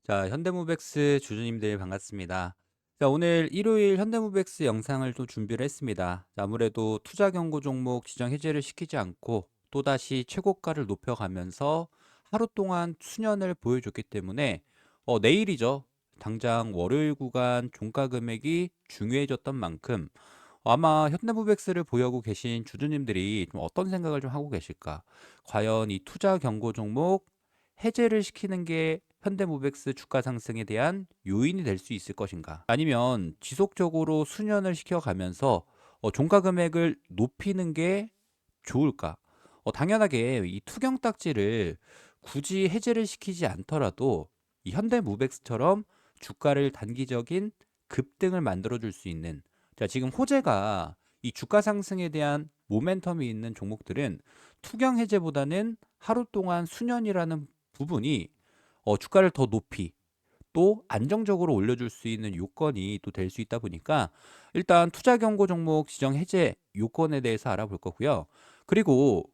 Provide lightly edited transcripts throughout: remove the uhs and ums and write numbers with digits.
자, 현대모백스 주주님들 반갑습니다. 자, 오늘 일요일 현대모백스 영상을 또 준비를 했습니다. 자, 아무래도 투자 경고 종목 지정 해제를 시키지 않고 또다시 최고가를 높여가면서 하루 동안 수년을 보여줬기 때문에 내일이죠. 당장 월요일 구간 종가 금액이 중요해졌던 만큼 아마 현대모백스를 보유하고 계신 주주님들이 좀 어떤 생각을 좀 하고 계실까? 과연 이 투자 경고 종목 해제를 시키는 게 현대모백스 주가 상승에 대한 요인이 될 수 있을 것인가? 아니면 지속적으로 수년을 시켜가면서 종가 금액을 높이는 게 좋을까? 당연하게 이 투경 딱지를 굳이 해제를 시키지 않더라도 이 현대모백스처럼 주가를 단기적인 급등을 만들어 줄 수 있는, 자, 지금 호재가 이 주가 상승에 대한 모멘텀이 있는 종목들은 투경 해제보다는 하루 동안 수년이라는 부분이 주가를 더 높이 또 안정적으로 올려줄 수 있는 요건이 또 될 수 있다 보니까 일단 투자 경고 종목 지정 해제 요건에 대해서 알아볼 거고요. 그리고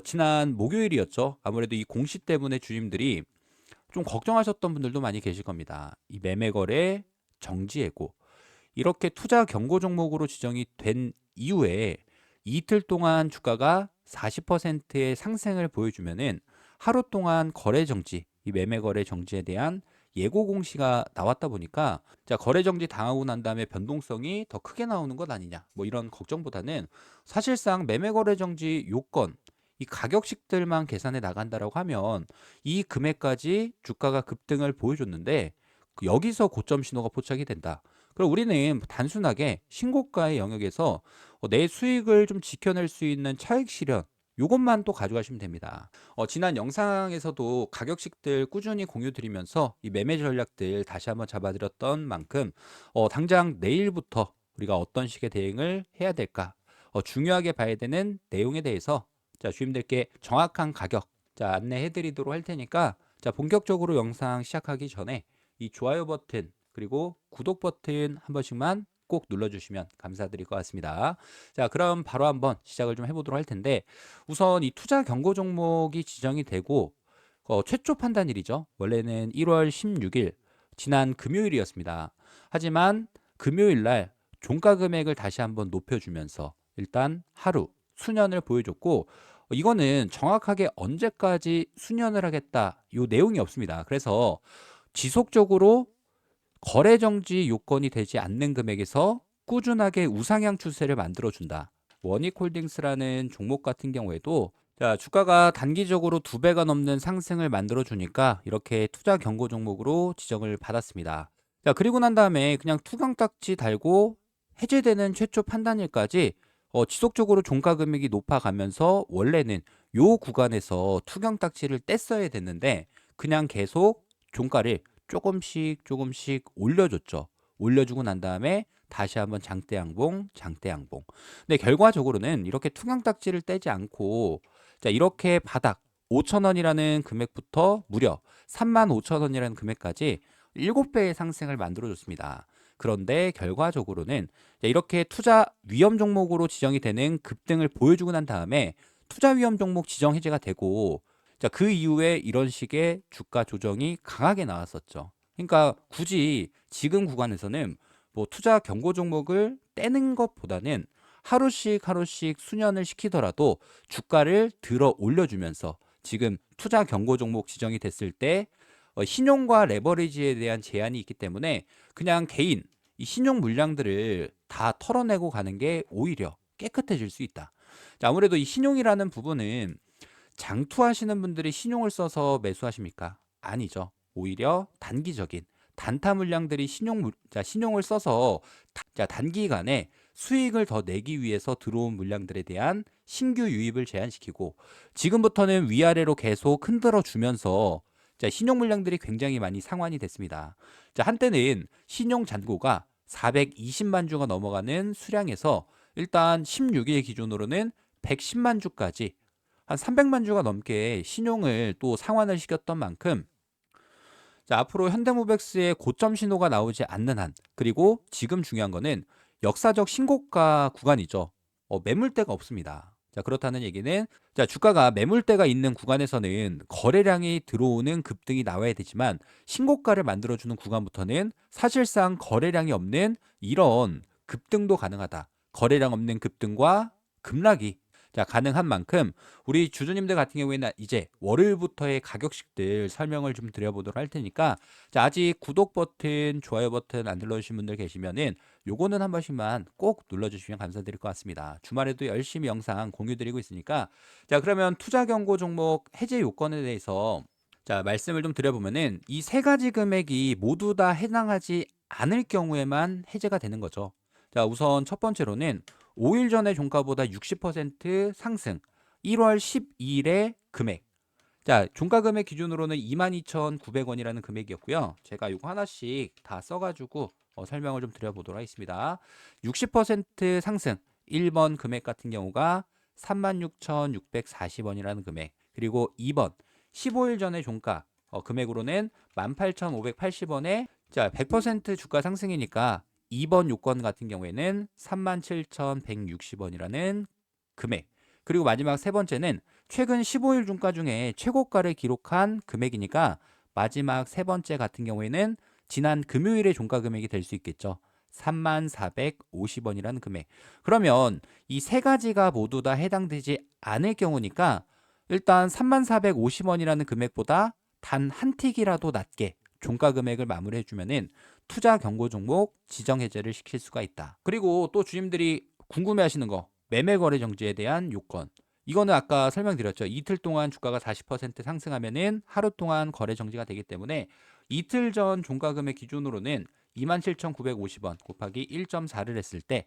지난 목요일이었죠. 아무래도 이 공시 때문에 주님들이 좀 걱정하셨던 분들도 많이 계실 겁니다. 이 매매 거래 정지 해고, 이렇게 투자 경고 종목으로 지정이 된 이후에 이틀 동안 주가가 40%의 상승을 보여주면은 하루 동안 거래 정지, 이 매매 거래 정지에 대한 예고 공시가 나왔다 보니까, 자, 거래 정지 당하고 난 다음에 변동성이 더 크게 나오는 것 아니냐, 뭐 이런 걱정보다는 사실상 매매 거래 정지 요건, 이 가격식들만 계산해 나간다라고 하면 이 금액까지 주가가 급등을 보여줬는데 여기서 고점 신호가 포착이 된다. 그럼 우리는 단순하게 신고가의 영역에서 내 수익을 좀 지켜낼 수 있는 차익 실현, 요것만 또 가져가시면 됩니다. 지난 영상에서도 가격식들 꾸준히 공유 드리면서 이 매매 전략들 다시 한번 잡아드렸던 만큼 당장 내일부터 우리가 어떤 식의 대응을 해야 될까, 중요하게 봐야 되는 내용에 대해서 자, 주임들께 정확한 가격 자, 안내해 드리도록 할 테니까, 자, 본격적으로 영상 시작하기 전에 이 좋아요 버튼 그리고 구독 버튼 한 번씩만 꼭 눌러주시면 감사드릴 것 같습니다. 자, 그럼 바로 한번 시작을 좀 해보도록 할 텐데, 우선 이 투자 경고 종목이 지정이 되고 최초 판단일이죠. 원래는 1월 16일 지난 금요일이었습니다. 하지만 금요일 날 종가 금액을 다시 한번 높여주면서 일단 하루 수년을 보여줬고, 이거는 정확하게 언제까지 수년을 하겠다 요 내용이 없습니다. 그래서 지속적으로 거래 정지 요건이 되지 않는 금액에서 꾸준하게 우상향 추세를 만들어준다. 원익홀딩스라는 종목 같은 경우에도, 자, 주가가 단기적으로 2배가 넘는 상승을 만들어주니까 이렇게 투자 경고 종목으로 지정을 받았습니다. 자, 그리고 난 다음에 그냥 투경 딱지 달고 해제되는 최초 판단일까지 지속적으로 종가 금액이 높아가면서 원래는 요 구간에서 투경 딱지를 뗐어야 됐는데 그냥 계속 종가를 조금씩 조금씩 올려줬죠. 올려주고 난 다음에 다시 한번 장대 양봉, 장대 양봉. 근데 결과적으로는 이렇게 투경 딱지를 떼지 않고, 자, 이렇게 바닥 5천 원이라는 금액부터 무려 3만 5천 원이라는 금액까지 7배의 상승을 만들어 줬습니다. 그런데 결과적으로는 이렇게 투자 위험 종목으로 지정이 되는 급등을 보여주고 난 다음에 투자 위험 종목 지정 해제가 되고, 자, 그 이후에 이런 식의 주가 조정이 강하게 나왔었죠. 그러니까 굳이 지금 구간에서는 뭐 투자 경고 종목을 떼는 것보다는 하루씩 하루씩 수년을 시키더라도 주가를 들어 올려주면서 지금 투자 경고 종목 지정이 됐을 때 신용과 레버리지에 대한 제한이 있기 때문에 그냥 개인 이 신용 물량들을 다 털어내고 가는 게 오히려 깨끗해질 수 있다. 자, 아무래도 이 신용이라는 부분은 장투하시는 분들이 신용을 써서 매수하십니까? 아니죠. 오히려 단기적인 단타 물량들이 신용을 써서 단기간에 수익을 더 내기 위해서 들어온 물량들에 대한 신규 유입을 제한시키고, 지금부터는 위아래로 계속 흔들어 주면서 신용 물량들이 굉장히 많이 상환이 됐습니다. 자, 한때는 신용 잔고가 420만 주가 넘어가는 수량에서 일단 16일 기준으로는 110만 주까지 한 300만 주가 넘게 신용을 또 상환을 시켰던 만큼, 자, 앞으로 현대모백스의 고점 신호가 나오지 않는 한, 그리고 지금 중요한 거는 역사적 신고가 구간이죠. 매물대가 없습니다. 자, 그렇다는 얘기는 자, 주가가 매물대가 있는 구간에서는 거래량이 들어오는 급등이 나와야 되지만 신고가를 만들어주는 구간부터는 사실상 거래량이 없는 이런 급등도 가능하다. 거래량 없는 급등과 급락이 자, 가능한 만큼 우리 주주님들 같은 경우에는 이제 월요일부터의 가격식들 설명을 좀 드려보도록 할 테니까 자, 아직 구독 버튼, 좋아요 버튼 안 눌러주신 분들 계시면은 요거는 한 번씩만 꼭 눌러주시면 감사드릴 것 같습니다. 주말에도 열심히 영상 공유 드리고 있으니까 자, 그러면 투자 경고 종목 해제 요건에 대해서 자, 말씀을 좀 드려보면은 이 세 가지 금액이 모두 다 해당하지 않을 경우에만 해제가 되는 거죠. 자, 우선 첫 번째로는 5일 전의 종가보다 60% 상승 1월 12일의 금액. 자, 종가 금액 기준으로는 22,900원이라는 금액이었고요. 제가 이거 하나씩 다 써가지고 설명을 좀 드려보도록 하겠습니다. 60% 상승 1번 금액 같은 경우가 36,640원이라는 금액. 그리고 2번 15일 전의 종가 금액으로는 18,580원에 자, 100% 주가 상승이니까 2번 요건 같은 경우에는 37,160원이라는 금액. 그리고 마지막 세 번째는 최근 15일 종가 중에 최고가를 기록한 금액이니까 마지막 세 번째 같은 경우에는 지난 금요일의 종가 금액이 될 수 있겠죠. 3450원이라는 금액. 그러면 이 세 가지가 모두 다 해당되지 않을 경우니까 일단 3450원이라는 금액보다 단 한 틱이라도 낮게 종가 금액을 마무리해 주면은 투자 경고 종목 지정 해제를 시킬 수가 있다. 그리고 또 주님들이 궁금해 하시는 거 매매 거래 정지에 대한 요건. 이거는 아까 설명드렸죠. 이틀 동안 주가가 40% 상승하면은 하루 동안 거래 정지가 되기 때문에 이틀 전 종가 금액 기준으로는 27,950원 곱하기 1.4를 했을 때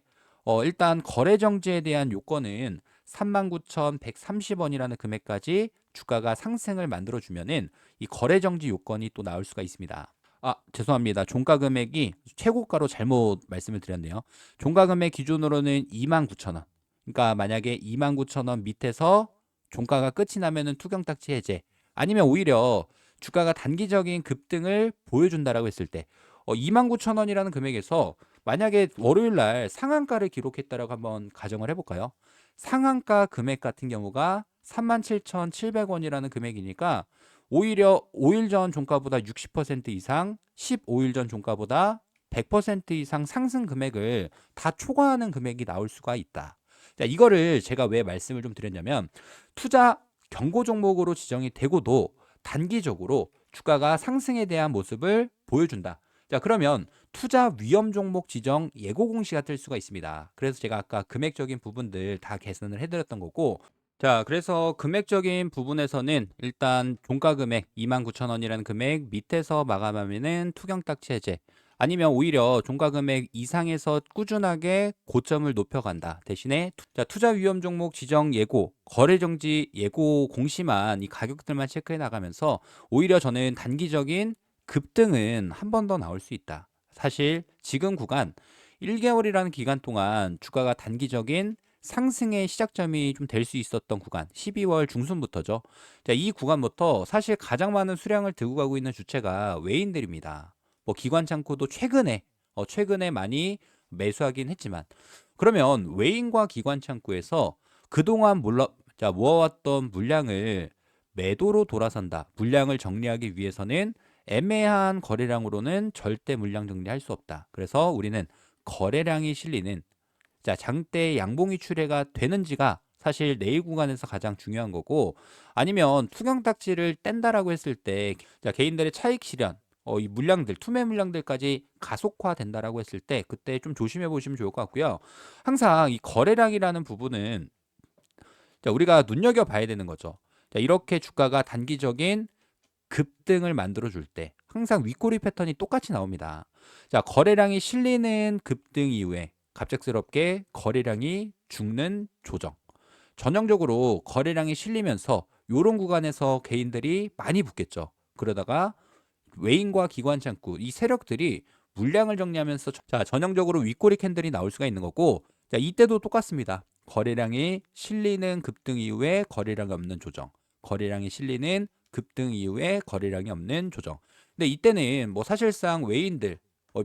일단 거래 정지에 대한 요건은 39,130원이라는 금액까지 주가가 상승을 만들어 주면은 이 거래 정지 요건이 또 나올 수가 있습니다. 아, 죄송합니다. 종가 금액이 최고가로 잘못 말씀을 드렸네요. 종가 금액 기준으로는 29,000원. 그러니까 만약에 29,000원 밑에서 종가가 끝이 나면은 투경딱지 해제. 아니면 오히려 주가가 단기적인 급등을 보여준다라고 했을 때 29,000원이라는 금액에서 만약에 월요일 날 상한가를 기록했다라고 한번 가정을 해볼까요? 상한가 금액 같은 경우가 37,700원이라는 금액이니까 오히려 5일 전 종가보다 60% 이상, 15일 전 종가보다 100% 이상 상승 금액을 다 초과하는 금액이 나올 수가 있다. 자, 이거를 제가 왜 말씀을 좀 드렸냐면 투자 경고 종목으로 지정이 되고도 단기적으로 주가가 상승에 대한 모습을 보여준다. 자, 그러면 투자 위험 종목 지정 예고 공시가 뜰 수가 있습니다. 그래서 제가 아까 금액적인 부분들 다 계산을 해드렸던 거고 자, 그래서 금액적인 부분에서는 일단 종가 금액 29,000원이라는 금액 밑에서 마감하면은 투경딱지 해제 아니면 오히려 종가 금액 이상에서 꾸준하게 고점을 높여간다. 대신에 투자 위험 종목 지정 예고, 거래 정지 예고 공시만 이 가격들만 체크해 나가면서 오히려 저는 단기적인 급등은 한 번 더 나올 수 있다. 사실 지금 구간 1개월이라는 기간 동안 주가가 단기적인 상승의 시작점이 좀 될 수 있었던 구간 12월 중순부터죠. 자, 이 구간부터 사실 가장 많은 수량을 들고 가고 있는 주체가 외인들입니다. 뭐 기관 창고도 최근에 많이 매수하긴 했지만 그러면 외인과 기관 창고에서 그동안 모아왔던 물량을 매도로 돌아선다. 물량을 정리하기 위해서는 애매한 거래량으로는 절대 물량 정리할 수 없다. 그래서 우리는 거래량이 실리는 자, 장대 양봉이 출회가 되는지가 사실 내일 구간에서 가장 중요한 거고 아니면 투경딱지를 뗀다라고 했을 때 자, 개인들의 차익 실현 이 물량들 투매 물량들까지 가속화된다라고 했을 때 그때 좀 조심해 보시면 좋을 것 같고요. 항상 이 거래량이라는 부분은 자, 우리가 눈여겨 봐야 되는 거죠. 자, 이렇게 주가가 단기적인 급등을 만들어 줄 때 항상 윗꼬리 패턴이 똑같이 나옵니다. 자, 거래량이 실리는 급등 이후에 갑작스럽게 거래량이 죽는 조정. 전형적으로 거래량이 실리면서 이런 구간에서 개인들이 많이 붙겠죠. 그러다가 외인과 기관 창구 이 세력들이 물량을 정리하면서 자, 전형적으로 윗꼬리 캔들이 나올 수가 있는 거고 자, 이때도 똑같습니다. 거래량이 실리는 급등 이후에 거래량이 없는 조정. 거래량이 실리는 급등 이후에 거래량이 없는 조정. 근데 이때는 뭐 사실상 외인들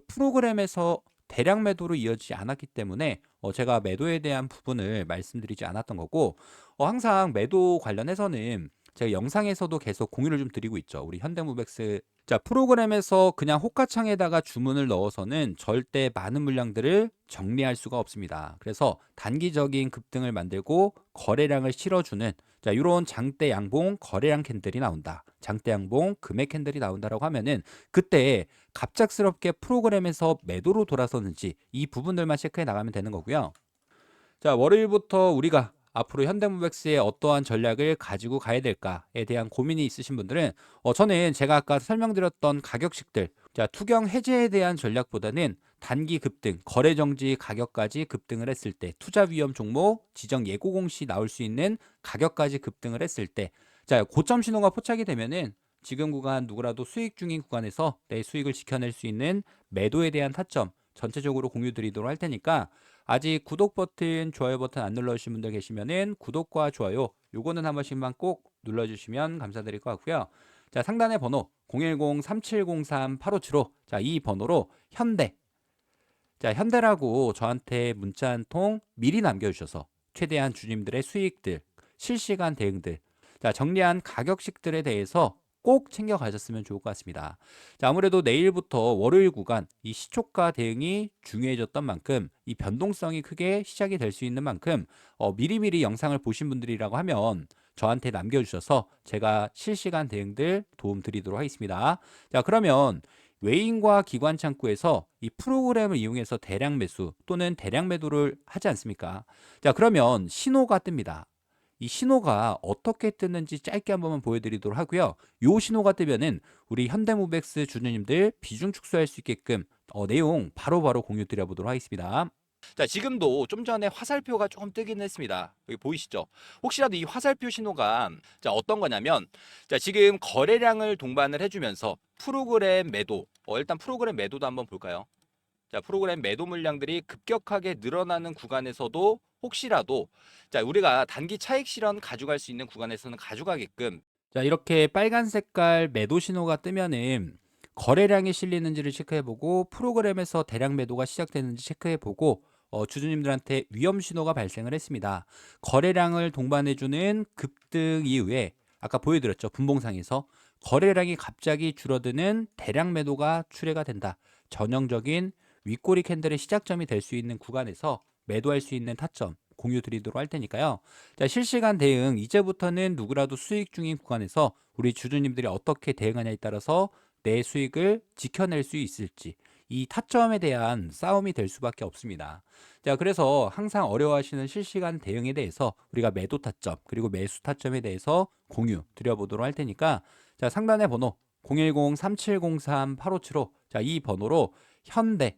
프로그램에서 대량 매도로 이어지지 않았기 때문에 제가 매도에 대한 부분을 말씀드리지 않았던 거고, 항상 매도 관련해서는 제가 영상에서도 계속 공유를 좀 드리고 있죠. 우리 현대무백스 자 프로그램에서 그냥 호가창에다가 주문을 넣어서는 절대 많은 물량들을 정리할 수가 없습니다. 그래서 단기적인 급등을 만들고 거래량을 실어주는 자 이런 장대 양봉 거래량 캔들이 나온다. 장대 양봉 금액 캔들이 나온다라고 하면은 그때 갑작스럽게 프로그램에서 매도로 돌아서는지 이 부분들만 체크해 나가면 되는 거고요. 자, 월요일부터 우리가 앞으로 현대무백스에 어떠한 전략을 가지고 가야 될까에 대한 고민이 있으신 분들은 저는 제가 아까 설명드렸던 가격식들 자, 투경 해제에 대한 전략보다는 단기 급등, 거래 정지 가격까지 급등을 했을 때 투자 위험 종목 지정 예고 공시 나올 수 있는 가격까지 급등을 했을 때 자, 고점 신호가 포착이 되면은 지금 구간 누구라도 수익 중인 구간에서 내 수익을 지켜낼 수 있는 매도에 대한 타점 전체적으로 공유 드리도록 할 테니까 아직 구독 버튼, 좋아요 버튼 안 눌러주신 분들 계시면은 구독과 좋아요 요거는 한 번씩만 꼭 눌러주시면 감사드릴 것 같고요. 자, 상단의 번호 010-3703-8575 자, 이 번호로 현대 자, 현대라고 저한테 문자 한 통 미리 남겨주셔서 최대한 주님들의 수익들, 실시간 대응들, 자, 정리한 가격식들에 대해서 꼭 챙겨 가셨으면 좋을 것 같습니다. 자, 아무래도 내일부터 월요일 구간 이 시초가 대응이 중요해졌던 만큼 이 변동성이 크게 시작이 될 수 있는 만큼 미리미리 영상을 보신 분들이라고 하면 저한테 남겨주셔서 제가 실시간 대응들 도움 드리도록 하겠습니다. 자, 그러면 외인과 기관 창구에서 이 프로그램을 이용해서 대량 매수 또는 대량 매도를 하지 않습니까? 자, 그러면 신호가 뜹니다. 이 신호가 어떻게 뜨는지 짧게 한 번만 보여드리도록 하고요. 요 신호가 뜨면은 우리 현대무백스 주주님들 비중 축소할 수 있게끔 내용 바로바로 공유 드려보도록 하겠습니다. 자, 지금도 좀 전에 화살표가 조금 뜨긴 했습니다. 여기 보이시죠? 혹시라도 이 화살표 신호가 자, 어떤 거냐면 자, 지금 거래량을 동반을 해주면서 프로그램 매도 일단 프로그램 매도도 한번 볼까요? 자, 프로그램 매도 물량들이 급격하게 늘어나는 구간에서도 혹시라도 자, 우리가 단기 차익 실현 가져갈 수 있는 구간에서는 가져가게끔 자, 이렇게 빨간 색깔 매도 신호가 뜨면은 거래량이 실리는지를 체크해보고 프로그램에서 대량 매도가 시작되는지 체크해보고 주주님들한테 위험 신호가 발생을 했습니다. 거래량을 동반해주는 급등 이후에 아까 보여드렸죠. 분봉상에서 거래량이 갑자기 줄어드는 대량 매도가 출회가 된다. 전형적인 윗꼬리 캔들의 시작점이 될 수 있는 구간에서 매도할 수 있는 타점 공유 드리도록 할 테니까요. 자, 실시간 대응 이제부터는 누구라도 수익 중인 구간에서 우리 주주님들이 어떻게 대응하냐에 따라서 내 수익을 지켜낼 수 있을지 이 타점에 대한 싸움이 될 수밖에 없습니다. 자, 그래서 항상 어려워하시는 실시간 대응에 대해서 우리가 매도 타점 그리고 매수 타점에 대해서 공유 드려보도록 할 테니까 자, 상단의 번호 010-3703-8575 자, 이 번호로 현대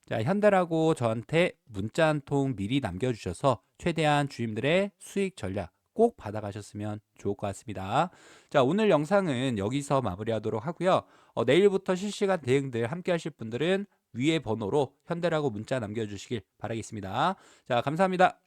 자, 현대라고 저한테 문자 한 통 미리 남겨주셔서 최대한 주임들의 수익 전략 꼭 받아가셨으면 좋을 것 같습니다. 자, 오늘 영상은 여기서 마무리하도록 하고요. 내일부터 실시간 대응들 함께 하실 분들은 위에 번호로 현대라고 문자 남겨주시길 바라겠습니다. 자, 감사합니다.